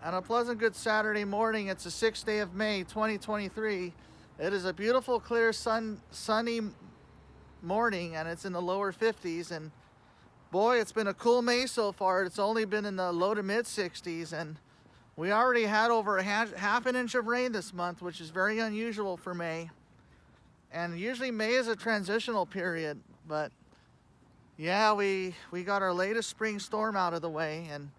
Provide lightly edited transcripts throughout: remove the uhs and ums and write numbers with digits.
and a pleasant good Saturday morning. It's the 6th day of May 2023. It is a beautiful clear sunny morning, and it's in the lower 50s, and boy, it's been a cool May so far. It's only been in the low to mid 60s, and we already had over half an inch of rain this month, which is very unusual for May. And usually May is a transitional period, but yeah, we got our latest spring storm out of the way, and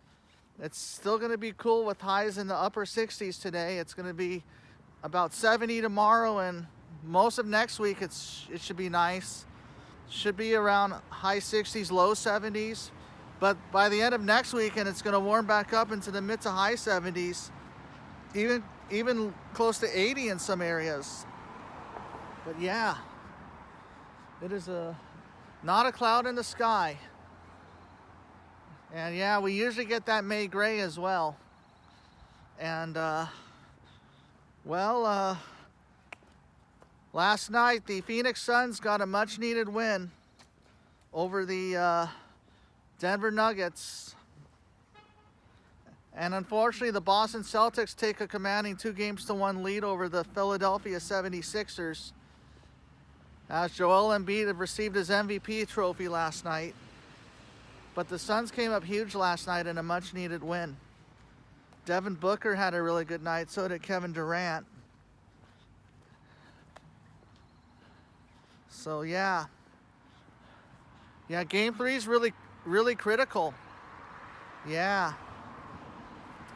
it's still going to be cool with highs in the upper 60s today. It's going to be about 70 tomorrow, and most of next week it should be nice. Should be around high 60s, low 70s. But by the end of next weekend, it's going to warm back up into the mid to high 70s, even close to 80 in some areas. But yeah, it is not a cloud in the sky. And yeah, we usually get that May gray as well. And last night the Phoenix Suns got a much needed win over the Denver Nuggets. And unfortunately, the Boston Celtics take a commanding 2-1 lead over the Philadelphia 76ers, as Joel Embiid received his MVP trophy last night. But the Suns came up huge last night in a much needed win. Devin Booker had a really good night, so did Kevin Durant. So yeah, game 3 is really critical. Yeah.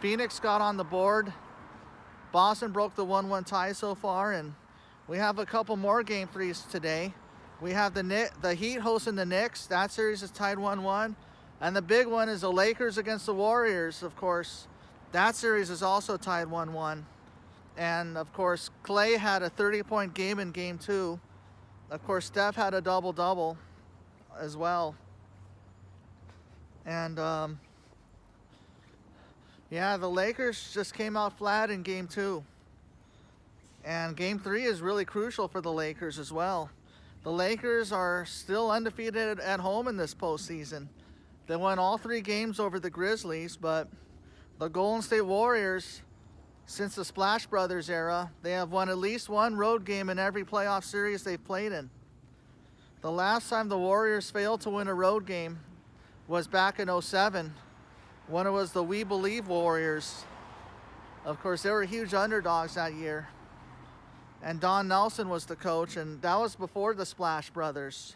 Phoenix got on the board. Boston broke the 1-1 tie so far, and we have a couple more game 3s today. We have the Heat hosting the Knicks. That series is tied 1-1. And the big one is the Lakers against the Warriors, of course. That series is also tied 1-1. And of course, Klay had a 30-point game in game 2. Of course, Steph had a double-double as well. And yeah, the Lakers just came out flat in game 2. And game 3 is really crucial for the Lakers as well. The Lakers are still undefeated at home in this postseason. They won all 3 games over the Grizzlies, but the Golden State Warriors, since the Splash Brothers era, they have won at least one road game in every playoff series they've played in. The last time the Warriors failed to win a road game was back in 2007, when it was the We Believe Warriors. Of course, they were huge underdogs that year. And Don Nelson was the coach, and that was before the Splash Brothers.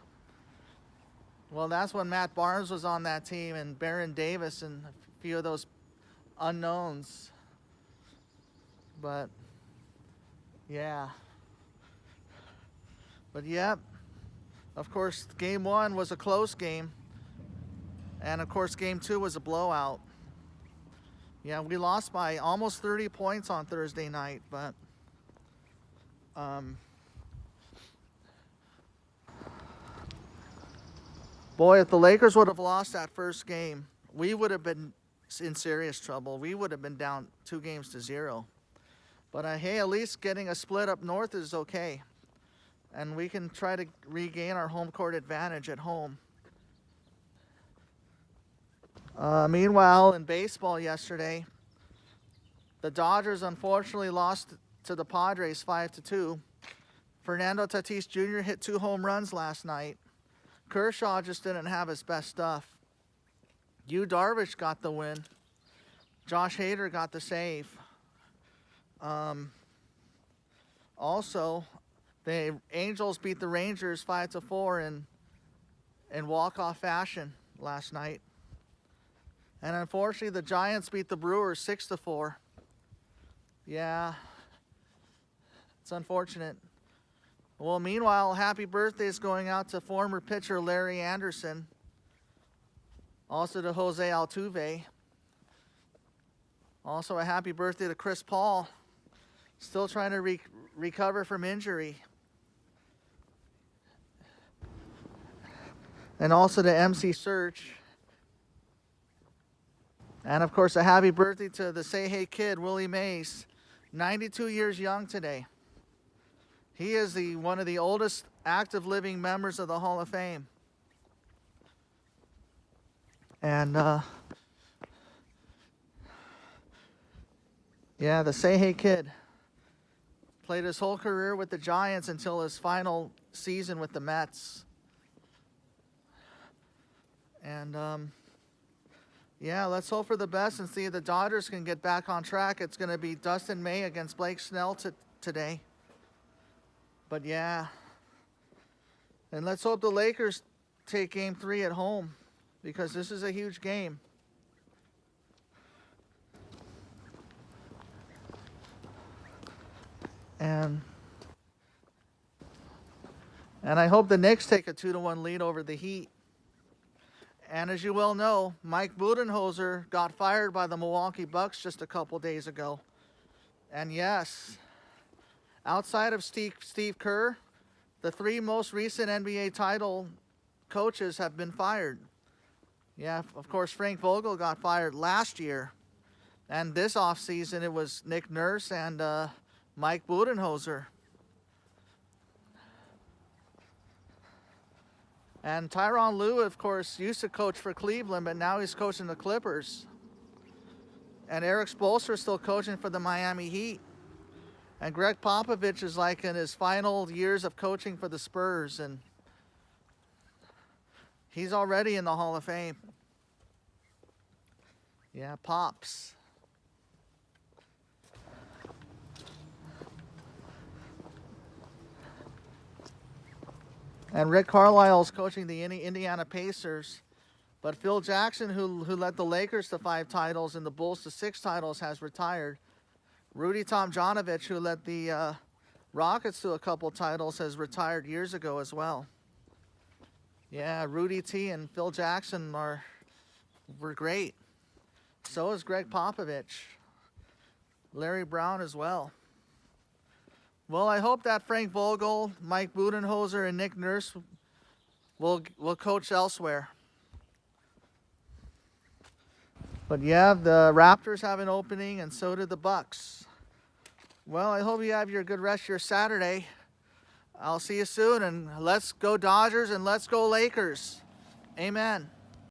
Well, that's when Matt Barnes was on that team, and Baron Davis, and a few of those unknowns. But yeah. But yeah, of course, game 1 was a close game. And of course, game 2 was a blowout. Yeah, we lost by almost 30 points on Thursday night, but boy, if the Lakers would have lost that first game, we would have been in serious trouble. We would have been down 2-0. But hey, at least getting a split up north is okay. And we can try to regain our home court advantage at home. Meanwhile, in baseball yesterday, the Dodgers unfortunately lost to the Padres 5-2. Fernando Tatis Jr. hit 2 home runs last night. Kershaw just didn't have his best stuff. Yu Darvish got the win. Josh Hader got the save. Also, the Angels beat the Rangers 5-4 in walk-off fashion last night. And unfortunately, the Giants beat the Brewers 6-4. Yeah, it's unfortunate. Well, meanwhile, happy birthday is going out to former pitcher Larry Anderson. Also to Jose Altuve. Also a happy birthday to Chris Paul. Still trying to recover from injury. And also to MC Serch. And of course, a happy birthday to the Say Hey Kid, Willie Mays, 92 years young today. He is one of the oldest active living members of the Hall of Fame. And Yeah, the Say Hey Kid played his whole career with the Giants until his final season with the Mets. And yeah, let's hope for the best and see if the Dodgers can get back on track. It's going to be Dustin May against Blake Snell today. But yeah, and let's hope the Lakers take Game 3 at home, because this is a huge game. And I hope the Knicks take a 2-1 lead over the Heat. And as you well know, Mike Budenholzer got fired by the Milwaukee Bucks just a couple days ago. And yes, outside of Steve Kerr, the 3 most recent NBA title coaches have been fired. Yeah, of course, Frank Vogel got fired last year. And this offseason, it was Nick Nurse and Mike Budenholzer. And Tyronn Lue, of course, used to coach for Cleveland, but now he's coaching the Clippers. And Eric Spoelstra is still coaching for the Miami Heat. And Greg Popovich is like in his final years of coaching for the Spurs. And he's already in the Hall of Fame. Yeah, Pops. And Rick Carlisle's coaching the Indiana Pacers. But Phil Jackson, who led the Lakers to 5 titles and the Bulls to 6 titles, has retired. Rudy Tomjanovich, who led the Rockets to a couple titles, has retired years ago as well. Yeah, Rudy T and Phil Jackson were great. So is Greg Popovich. Larry Brown as well. Well, I hope that Frank Vogel, Mike Budenholzer, and Nick Nurse will coach elsewhere. But yeah, the Raptors have an opening, and so do the Bucks. Well, I hope you have your good rest of your Saturday. I'll see you soon, and let's go Dodgers and let's go Lakers. Amen.